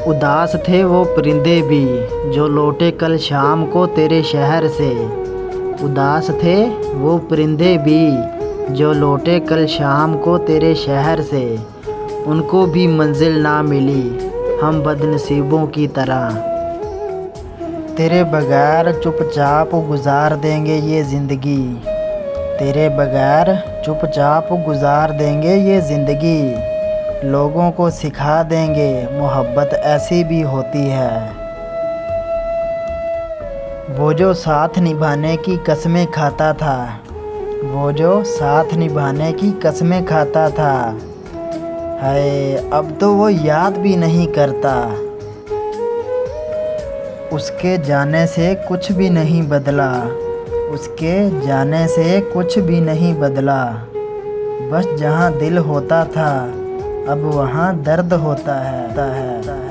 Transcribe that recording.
उदास थे वो परिंदे भी जो लौटे कल शाम को तेरे शहर से। उदास थे वो परिंदे भी जो लौटे कल शाम को तेरे शहर से। उनको भी मंजिल ना मिली हम बदनसीबों की तरह। तेरे बगैर चुपचाप गुजार देंगे ये ज़िंदगी। तेरे बगैर चुपचाप गुजार देंगे ये ज़िंदगी। लोगों को सिखा देंगे मोहब्बत ऐसी भी होती है। वो जो साथ निभाने की कसमें खाता था। वो जो साथ निभाने की कसमें खाता था। हाय अब तो वो याद भी नहीं करता। उसके जाने से कुछ भी नहीं बदला। उसके जाने से कुछ भी नहीं बदला। बस जहाँ दिल होता था अब वहाँ दर्द होता है।